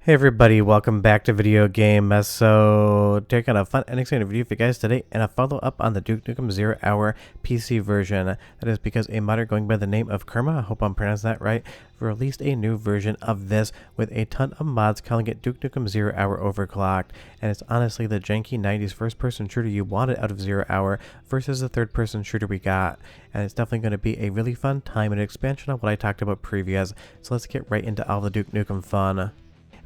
Hey everybody, welcome back to Video Game. So, taking a fun and exciting video for you guys today, and a follow-up on the Duke Nukem Zero Hour PC version. That is because a modder going by the name of kyyrma, I hope I'm pronouncing that right, released a new version of this with a ton of mods calling it Duke Nukem Zero Hour Overclocked. And it's honestly the janky 90s first-person shooter you wanted out of Zero Hour versus the third-person shooter we got. And it's definitely going to be a really fun time and expansion on what I talked about previous. So let's get right into all the Duke Nukem fun.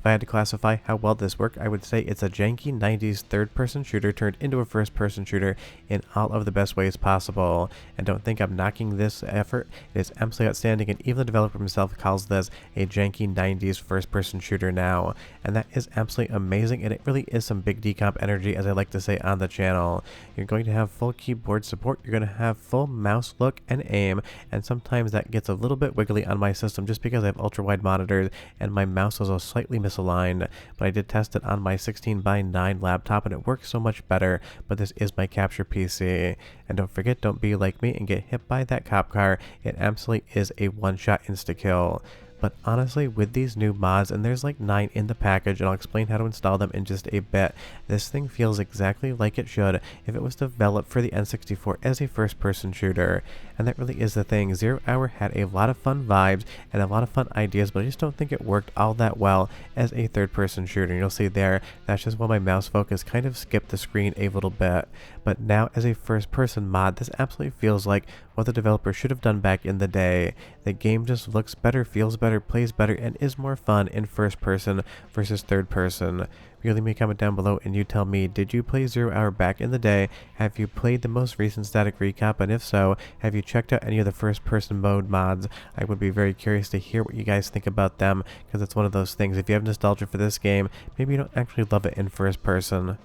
If I had to classify how well this worked, I would say it's a janky 90s third-person shooter turned into a first-person shooter in all of the best ways possible. And don't think I'm knocking this effort, it is absolutely outstanding, and even the developer himself calls this a janky 90s first-person shooter now. And that is absolutely amazing, and it really is some big decomp energy, as I like to say on the channel. You're going to have full keyboard support, you're going to have full mouse look and aim, and sometimes that gets a little bit wiggly on my system just because I have ultra-wide monitors and my mouse is a slightly misaligned, but I did test it on my 16:9 laptop and it works so much better. But this is my capture PC, and don't forget, don't be like me and get hit by that cop car. It absolutely is a one-shot insta-kill. But honestly, with these new mods, and there's like 9 in the package, and I'll explain how to install them in just a bit, this thing feels exactly like it should if it was developed for the N64 as a first-person shooter. And that really is the thing. Zero Hour had a lot of fun vibes and a lot of fun ideas, but I just don't think it worked all that well as a third-person shooter. And you'll see there, that's just why my mouse focus kind of skipped the screen a little bit. But now as a first-person mod, this absolutely feels like what the developer should have done back in the day. The game just looks better, feels better, plays better, and is more fun in first person versus third person. Leave me a comment down below and you tell me, did you play Zero Hour back in the day? Have you played the most recent Static Recomp? And if so, have you checked out any of the first person mode mods? I would be very curious to hear what you guys think about them, because it's one of those things, if you have nostalgia for this game, maybe you don't actually love it in first person.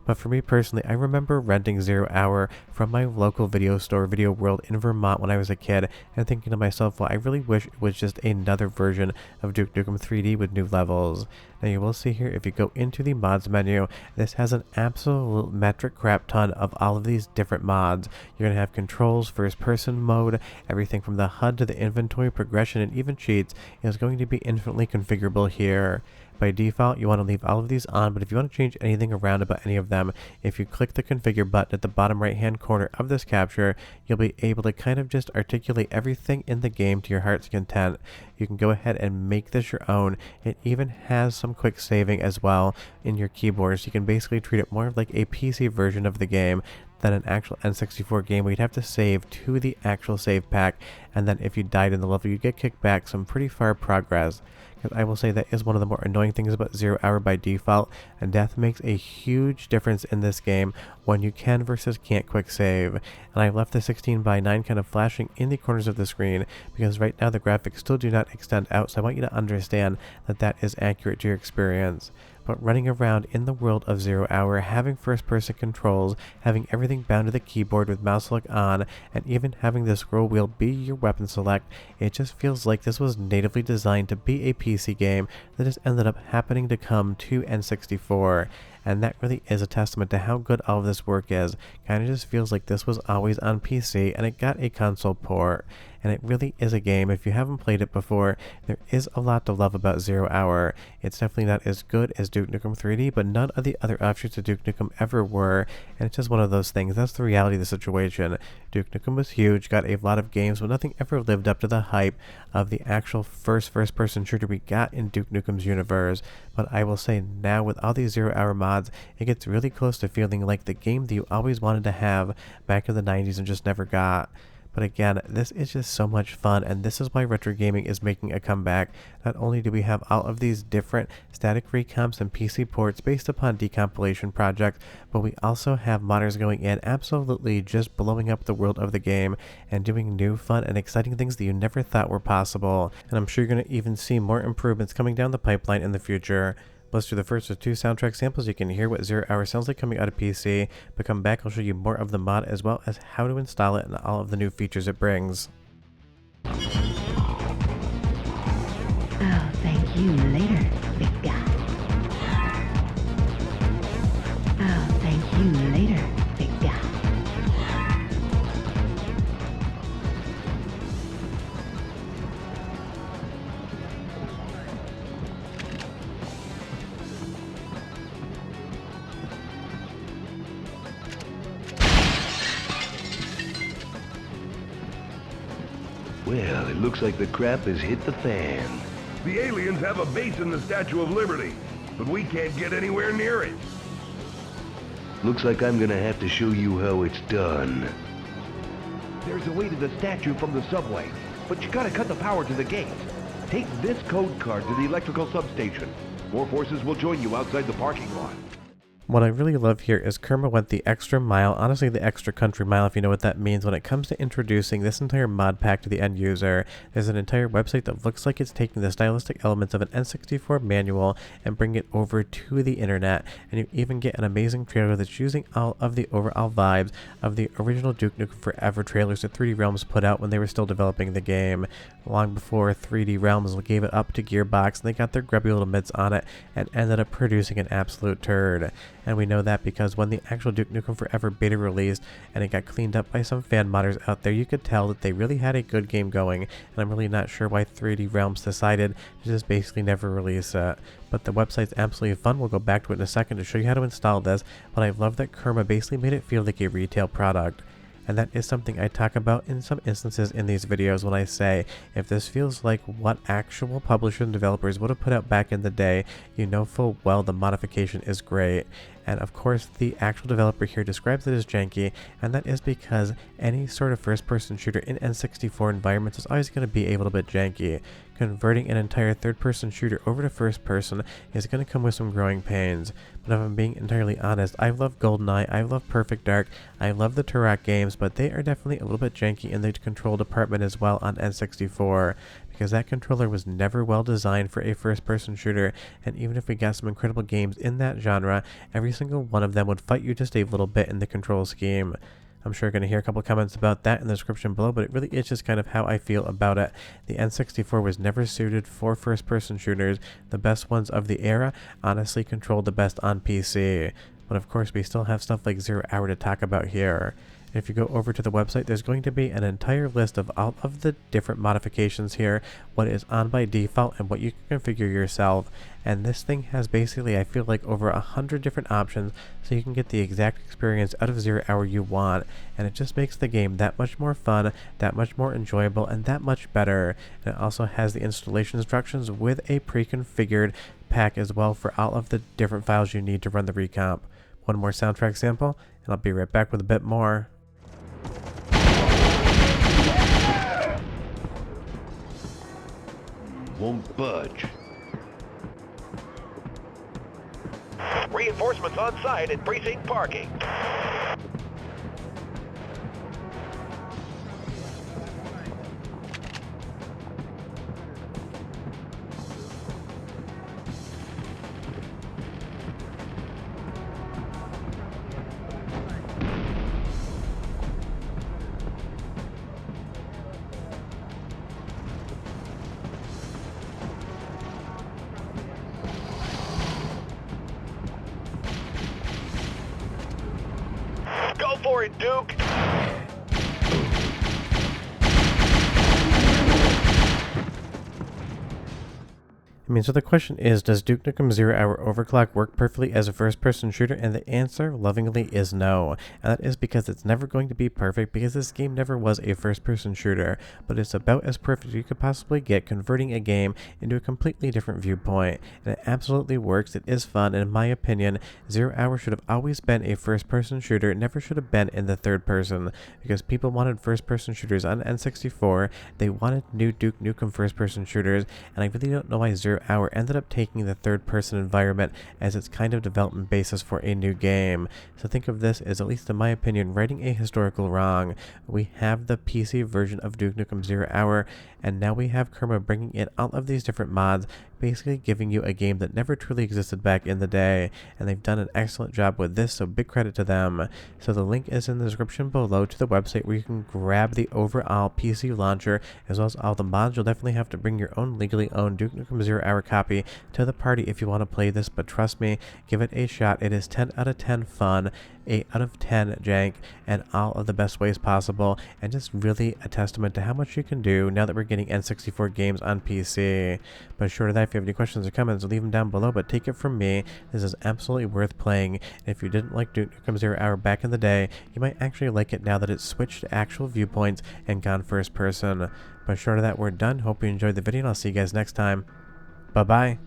But for me personally, I remember renting Zero Hour from my local video store, Video World, in Vermont when I was a kid, and thinking to myself, well, I really wish it was just another version of Duke Nukem 3D with new levels. Now you will see here, if you go into the mods menu, this has an absolute metric crap ton of all of these different mods. You're going to have controls, first person mode, everything from the HUD to the inventory progression and even cheats is going to be infinitely configurable here. By default, you want to leave all of these on, but if you want to change anything around about any of them, if you click the configure button at the bottom right hand corner of this capture, you'll be able to kind of just articulate everything in the game to your heart's content. You can go ahead and make this your own. It even has some quick saving as well in your keyboard, so you can basically treat it more like a PC version of the game than an actual N64 game where you'd have to save to the actual save pack, and then if you died in the level, you'd get kicked back some pretty far progress. Because I will say that is one of the more annoying things about Zero Hour by default, and death makes a huge difference in this game when you can versus can't quick save. And I left the 16:9 kind of flashing in the corners of the screen because right now the graphics still do not extend out, so I want you to understand that that is accurate to your experience. But running around in the world of Zero Hour, having first-person controls, having everything bound to the keyboard with mouse look on, and even having the scroll wheel be your weapon select, it just feels like this was natively designed to be a PC game that just ended up happening to come to N64. And that really is a testament to how good all of this work is. Kind of just feels like this was always on PC and it got a console port. And it really is a game, if you haven't played it before, there is a lot to love about Zero Hour. It's definitely not as good as Duke Nukem 3D, but none of the other offshoots of Duke Nukem ever were, and it's just one of those things. That's the reality of the situation. Duke Nukem was huge, got a lot of games, but nothing ever lived up to the hype of the actual first-person shooter we got in Duke Nukem's universe. But I will say now, with all these Zero Hour mods, it gets really close to feeling like the game that you always wanted to have back in the 90s and just never got. But again, this is just so much fun, and this is why retro gaming is making a comeback. Not only do we have all of these different static recomps and PC ports based upon decompilation projects, but we also have modders going in absolutely just blowing up the world of the game and doing new fun and exciting things that you never thought were possible. And I'm sure you're going to even see more improvements coming down the pipeline in the future. Let's do the first of 2 soundtrack samples. You can hear what Zero Hour sounds like coming out of PC, but come back, I'll show you more of the mod as well as how to install it and all of the new features it brings. I'll thank you later, big guy. I'll thank you later, big guy. looks like the crap has hit the fan. The aliens have a base in the Statue of Liberty, but we can't get anywhere near it. Looks like I'm gonna have to show you how it's done. There's a way to the statue from the subway, but you gotta cut the power to the gates. Take this code card to the electrical substation. More forces will join you outside the parking lot. What I really love here is kyyrma went the extra mile, honestly the extra country mile if you know what that means, when it comes to introducing this entire mod pack to the end user. There's an entire website that looks like it's taking the stylistic elements of an N64 manual and bringing it over to the internet, and you even get an amazing trailer that's using all of the overall vibes of the original Duke Nukem Forever trailers that 3D Realms put out when they were still developing the game. Long before 3D Realms gave it up to Gearbox, and they got their grubby little mitts on it and ended up producing an absolute turd. And we know that because when the actual Duke Nukem Forever beta released and it got cleaned up by some fan modders out there, you could tell that they really had a good game going, and I'm really not sure why 3D Realms decided to just basically never release it. But the website's absolutely fun. We'll go back to it in a second to show you how to install this, but I love that kyyrma basically made it feel like a retail product. And that is something I talk about in some instances in these videos when I say, if this feels like what actual publishers and developers would have put out back in the day, you know full well the modification is great. And of course, the actual developer here describes it as janky, and that is because any sort of first-person shooter in N64 environments is always going to be a little bit janky. Converting an entire third-person shooter over to first-person is going to come with some growing pains. But if I'm being entirely honest, I love GoldenEye, I love Perfect Dark, I love the Turok games, but they are definitely a little bit janky in the control department as well on N64. Because that controller was never well designed for a first-person shooter, and even if we got some incredible games in that genre, every single one of them would fight you just a little bit in the control scheme. I'm sure you're going to hear a couple comments about that in the description below, but it really is just kind of how I feel about it. The N64 was never suited for first-person shooters. The best ones of the era honestly controlled the best on PC. But of course, we still have stuff like Zero Hour to talk about here. If you go over to the website, there's going to be an entire list of all of the different modifications here, what is on by default, and what you can configure yourself. And this thing has basically, I feel like, over 100 different options, so you can get the exact experience out of Zero Hour you want. And it just makes the game that much more fun, that much more enjoyable, and that much better. And it also has the installation instructions with a pre-configured pack as well for all of the different files you need to run the recomp. One more soundtrack sample, and I'll be right back with a bit more. Won't budge. Reinforcements on site at precinct parking. Go for it, Duke! I mean, so the question is, does Duke Nukem Zero Hour Overclocked work perfectly as a first-person shooter? And the answer, lovingly, is no. And that is because it's never going to be perfect, because this game never was a first-person shooter. But it's about as perfect as you could possibly get, converting a game into a completely different viewpoint. And it absolutely works, it is fun, and in my opinion, Zero Hour should have always been a first-person shooter. It never should have been in the third person, because people wanted first-person shooters on N64, they wanted new Duke Nukem first-person shooters, and I really don't know why Zero Hour ended up taking the third-person environment as its kind of development basis for a new game. So think of this as, at least in my opinion, righting a historical wrong. We have the PC version of Duke Nukem Zero Hour, and now we have kyyrma bringing in all of these different mods, basically giving you a game that never truly existed back in the day, and they've done an excellent job with this, so big credit to them. So the link is in the description below to the website where you can grab the overall PC launcher, as well as all the mods. You'll definitely have to bring your own legally owned Duke Nukem Zero Hour copy to the party if you want to play this, but trust me, give it a shot. It is 10 out of 10 fun, 8 out of 10 jank, and all of the best ways possible, and just really a testament to how much you can do now that we're getting N64 games on PC. But short of that, if you have any questions or comments, leave them down below, but take it from me, this is absolutely worth playing. And if you didn't like Duke Nukem Zero Hour back in the day, you might actually like it now that it's switched to actual viewpoints and gone first person. But short of that, we're done. Hope you enjoyed the video, and I'll see you guys next time. Bye-bye.